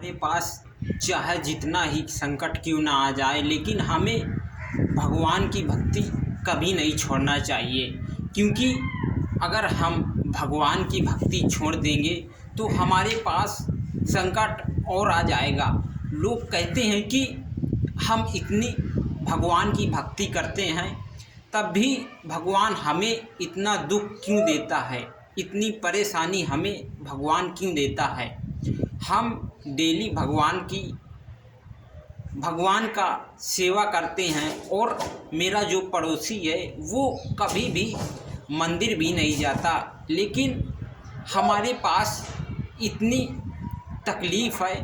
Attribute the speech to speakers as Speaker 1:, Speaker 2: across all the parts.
Speaker 1: अपने पास चाहे जितना ही संकट क्यों ना आ जाए, लेकिन हमें भगवान की भक्ति कभी नहीं छोड़ना चाहिए। क्योंकि अगर हम भगवान की भक्ति छोड़ देंगे तो हमारे पास संकट और आ जाएगा। लोग कहते हैं कि हम इतनी भगवान की भक्ति करते हैं तब भी भगवान हमें इतना दुख क्यों देता है, इतनी परेशानी हमें भगवान क्यों देता है। हम डेली भगवान का सेवा करते हैं और मेरा जो पड़ोसी है वो कभी भी मंदिर भी नहीं जाता, लेकिन हमारे पास इतनी तकलीफ़ है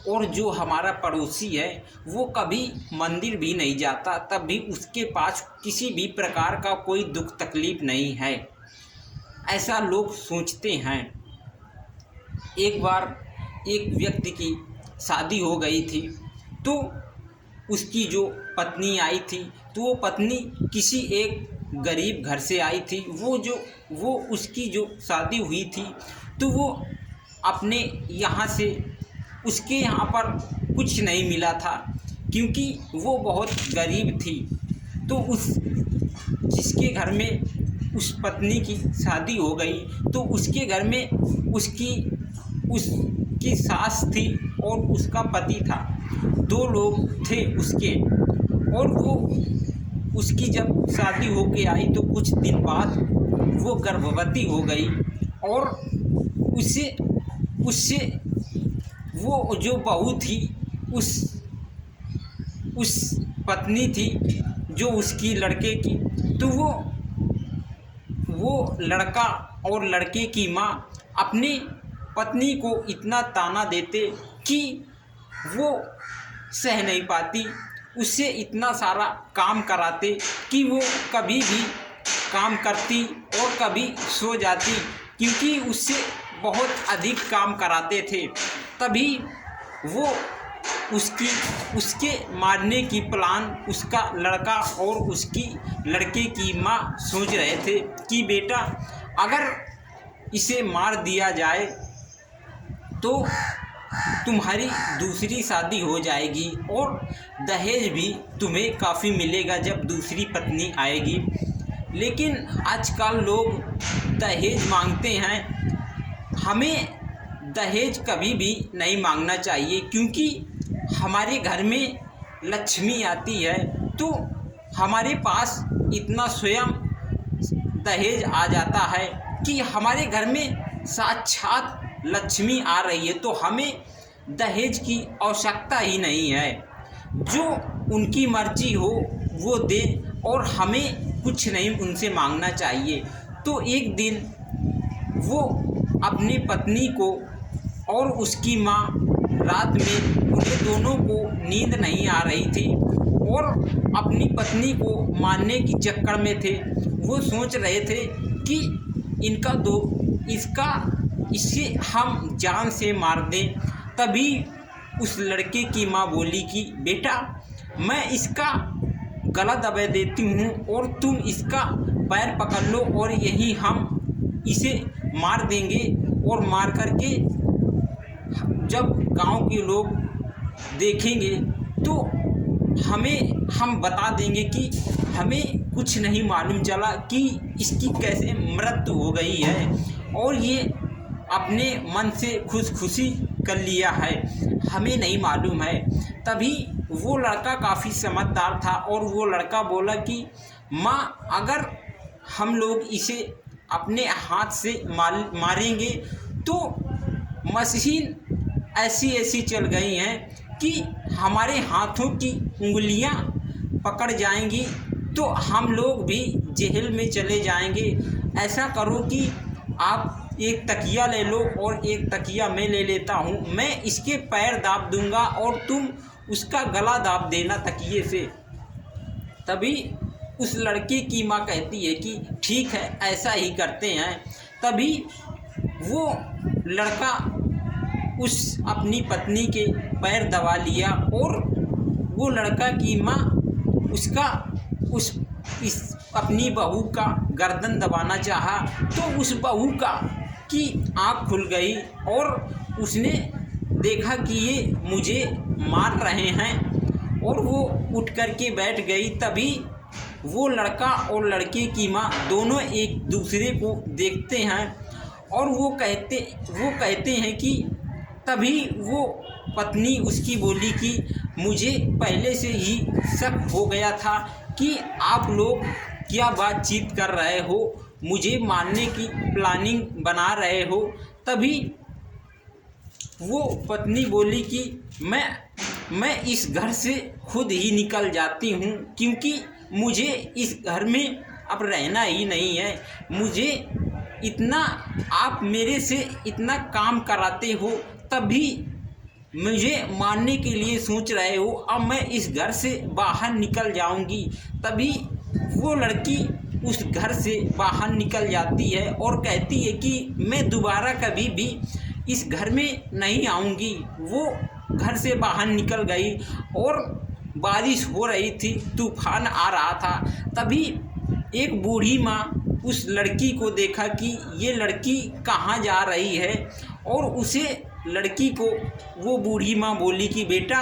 Speaker 1: और जो हमारा पड़ोसी है वो कभी मंदिर भी नहीं जाता, तब भी उसके पास किसी भी प्रकार का कोई दुख तकलीफ़ नहीं है। ऐसा लोग सोचते हैं। एक बार एक व्यक्ति की शादी हो गई थी तो उसकी जो पत्नी आई थी तो वो पत्नी किसी एक गरीब घर से आई थी। वो उसकी जो शादी हुई थी तो वो अपने यहाँ से उसके यहाँ पर कुछ नहीं मिला था, क्योंकि वो बहुत गरीब थी। तो जिसके घर में उस पत्नी की शादी हो गई तो उसके घर में उसकी सास थी और उसका पति था। 2 लोग थे उसके। और वो उसकी जब शादी होके आई तो कुछ दिन बाद वो गर्भवती हो गई और उससे वो जो बहू थी उस पत्नी थी जो उसकी लड़के की, तो वो लड़का और लड़के की माँ अपनी पत्नी को इतना ताना देते कि वो सह नहीं पाती, उससे इतना सारा काम कराते कि वो कभी भी काम करती और कभी सो जाती, क्योंकि उससे बहुत अधिक काम कराते थे। तभी वो उसके मारने की प्लान उसका लड़का और उसकी लड़के की माँ सोच रहे थे कि बेटा अगर इसे मार दिया जाए तो तुम्हारी दूसरी शादी हो जाएगी और दहेज भी तुम्हें काफ़ी मिलेगा जब दूसरी पत्नी आएगी। लेकिन आजकल लोग दहेज मांगते हैं। हमें दहेज कभी भी नहीं मांगना चाहिए, क्योंकि हमारे घर में लक्ष्मी आती है तो हमारे पास इतना स्वयं दहेज आ जाता है कि हमारे घर में साक्षात लक्ष्मी आ रही है, तो हमें दहेज की आवश्यकता ही नहीं है। जो उनकी मर्जी हो वो दे और हमें कुछ नहीं उनसे मांगना चाहिए। तो एक दिन वो अपनी पत्नी को और उसकी माँ रात में उन्हें दोनों को नींद नहीं आ रही थी और अपनी पत्नी को मारने की चक्कर में थे। वो सोच रहे थे कि इसे हम जान से मार दें। तभी उस लड़के की माँ बोली कि बेटा मैं इसका गला दबा देती हूँ और तुम इसका पैर पकड़ लो और यही हम इसे मार देंगे, और मार करके जब गांव के लोग देखेंगे तो हम बता देंगे कि हमें कुछ नहीं मालूम चला कि इसकी कैसे मृत्यु हो गई है और ये अपने मन से खुशी कर लिया है, हमें नहीं मालूम है। तभी वो लड़का काफ़ी समझदार था और वो लड़का बोला कि माँ अगर हम लोग इसे अपने हाथ से मारेंगे तो मशीन ऐसी चल गई हैं कि हमारे हाथों की उंगलियां पकड़ जाएंगी तो हम लोग भी जेल में चले जाएंगे। ऐसा करो कि आप एक तकिया ले लो और एक तकिया मैं ले लेता हूँ, मैं इसके पैर दाब दूंगा और तुम उसका गला दाब देना तकिए से। तभी उस लड़के की माँ कहती है कि ठीक है ऐसा ही करते हैं। तभी वो लड़का उस अपनी पत्नी के पैर दबा लिया और वो लड़का की माँ इस अपनी बहू का गर्दन दबाना चाहा तो उस बहू की आँख खुल गई और उसने देखा कि ये मुझे मार रहे हैं और वो उठ कर के बैठ गई। तभी वो लड़का और लड़के की माँ दोनों एक दूसरे को देखते हैं और वो कहते हैं कि तभी वो पत्नी उसकी बोली कि मुझे पहले से ही शक हो गया था कि आप लोग क्या बातचीत कर रहे हो, मुझे मारने की प्लानिंग बना रहे हो। तभी वो पत्नी बोली कि मैं इस घर से खुद ही निकल जाती हूँ, क्योंकि मुझे इस घर में अब रहना ही नहीं है। मुझे इतना आप मेरे से इतना काम कराते हो, तभी मुझे मारने के लिए सोच रहे हो। अब मैं इस घर से बाहर निकल जाऊंगी। तभी वो लड़की उस घर से बाहर निकल जाती है और कहती है कि मैं दोबारा कभी भी इस घर में नहीं आऊंगी। वो घर से बाहर निकल गई और बारिश हो रही थी, तूफान आ रहा था। तभी एक बूढ़ी माँ उस लड़की को देखा कि ये लड़की कहाँ जा रही है, और उसे लड़की को वो बूढ़ी माँ बोली कि बेटा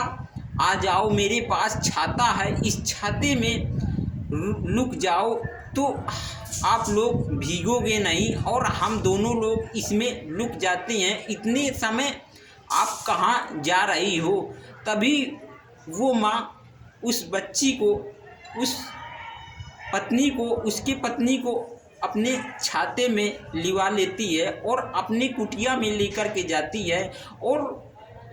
Speaker 1: आ जाओ, मेरे पास छाता है, इस छाते में लुक जाओ तो आप लोग भीगोगे नहीं और हम दोनों लोग इसमें लुक जाते हैं। इतने समय आप कहाँ जा रही हो? तभी वो माँ उस बच्ची को, उस पत्नी को, उसकी पत्नी को अपने छाते में लिवा लेती है और अपनी कुटिया में लेकर के जाती है और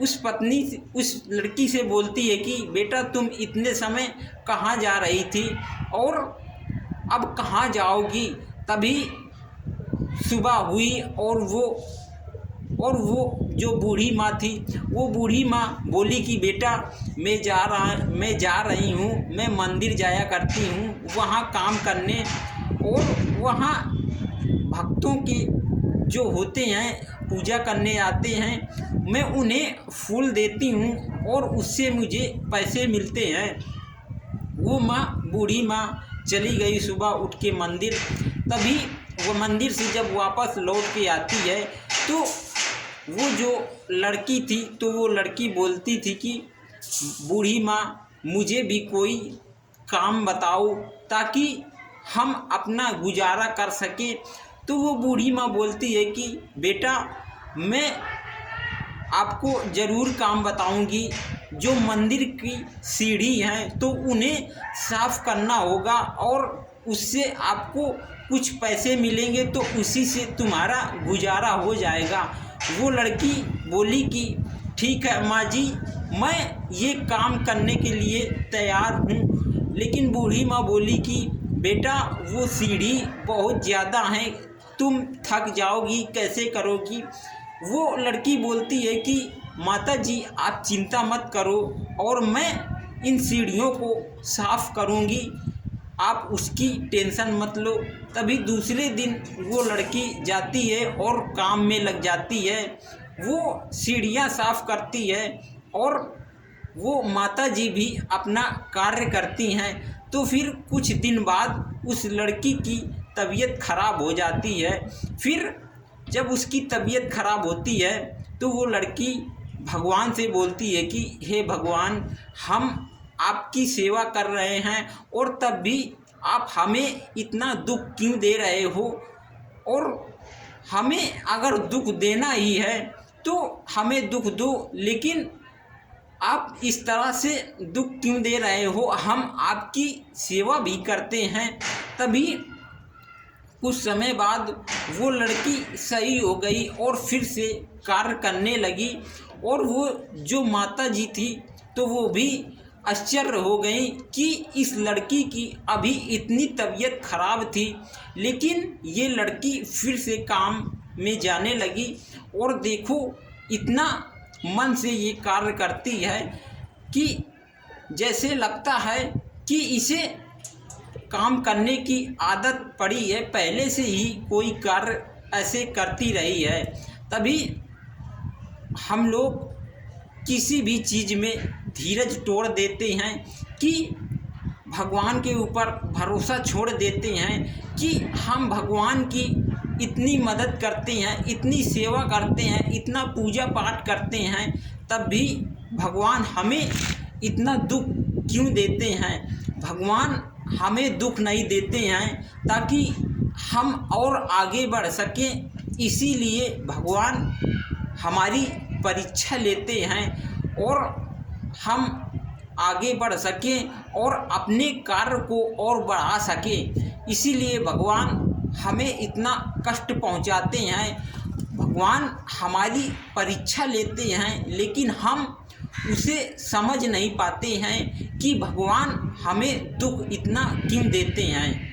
Speaker 1: उस पत्नी उस लड़की से बोलती है कि बेटा तुम इतने समय कहाँ जा रही थी और अब कहाँ जाओगी? तभी सुबह हुई और वो जो बूढ़ी माँ थी, वो बूढ़ी माँ बोली कि बेटा मैं जा रही हूँ, मैं मंदिर जाया करती हूँ वहाँ काम करने, और वहाँ भक्तों के जो होते हैं पूजा करने आते हैं, मैं उन्हें फूल देती हूँ और उससे मुझे पैसे मिलते हैं। वो बूढ़ी माँ चली गई सुबह उठ के मंदिर। तभी वो मंदिर से जब वापस लौट के आती है तो वो जो लड़की थी, तो वो लड़की बोलती थी कि बूढ़ी माँ मुझे भी कोई काम बताओ ताकि हम अपना गुजारा कर सके। तो वो बूढ़ी माँ बोलती है कि बेटा मैं आपको ज़रूर काम बताऊंगी। जो मंदिर की सीढ़ी हैं तो उन्हें साफ़ करना होगा और उससे आपको कुछ पैसे मिलेंगे, तो उसी से तुम्हारा गुजारा हो जाएगा। वो लड़की बोली कि ठीक है माँ जी, मैं ये काम करने के लिए तैयार हूँ। लेकिन बूढ़ी माँ बोली कि बेटा वो सीढ़ी बहुत ज़्यादा है, तुम थक जाओगी, कैसे करोगी? वो लड़की बोलती है कि माता जी आप चिंता मत करो और मैं इन सीढ़ियों को साफ़ करूँगी, आप उसकी टेंशन मत लो। तभी दूसरे दिन वो लड़की जाती है और काम में लग जाती है। वो सीढ़ियाँ साफ़ करती है और वो माता जी भी अपना कार्य करती हैं। तो फिर कुछ दिन बाद उस लड़की की तबीयत खराब हो जाती है। फिर जब उसकी तबीयत खराब होती है तो वो लड़की भगवान से बोलती है कि हे भगवान, हम आपकी सेवा कर रहे हैं और तब भी आप हमें इतना दुख क्यों दे रहे हो? और हमें अगर दुख देना ही है तो हमें दुख दो, लेकिन आप इस तरह से दुख क्यों दे रहे हो? हम आपकी सेवा भी करते हैं। तभी कुछ समय बाद वो लड़की सही हो गई और फिर से कार्य करने लगी, और वो जो माता जी थी तो वो भी आश्चर्य हो गई कि इस लड़की की अभी इतनी तबीयत खराब थी, लेकिन ये लड़की फिर से काम में जाने लगी और देखो इतना मन से ये कार्य करती है कि जैसे लगता है कि इसे काम करने की आदत पड़ी है, पहले से ही कोई कार्य ऐसे करती रही है। तभी हम लोग किसी भी चीज़ में धीरज तोड़ देते हैं कि भगवान के ऊपर भरोसा छोड़ देते हैं कि हम भगवान की इतनी मदद करते हैं, इतनी सेवा करते हैं, इतना पूजा पाठ करते हैं, तब भी भगवान हमें इतना दुख क्यों देते हैं। भगवान हमें दुख नहीं देते हैं ताकि हम और आगे बढ़ सकें, इसीलिए भगवान हमारी परीक्षा लेते हैं और हम आगे बढ़ सकें और अपने कार्य को और बढ़ा सकें। इसीलिए भगवान हमें इतना कष्ट पहुंचाते हैं। भगवान हमारी परीक्षा लेते हैं, लेकिन हम उसे समझ नहीं पाते हैं कि भगवान हमें दुख इतना क्यों देते हैं।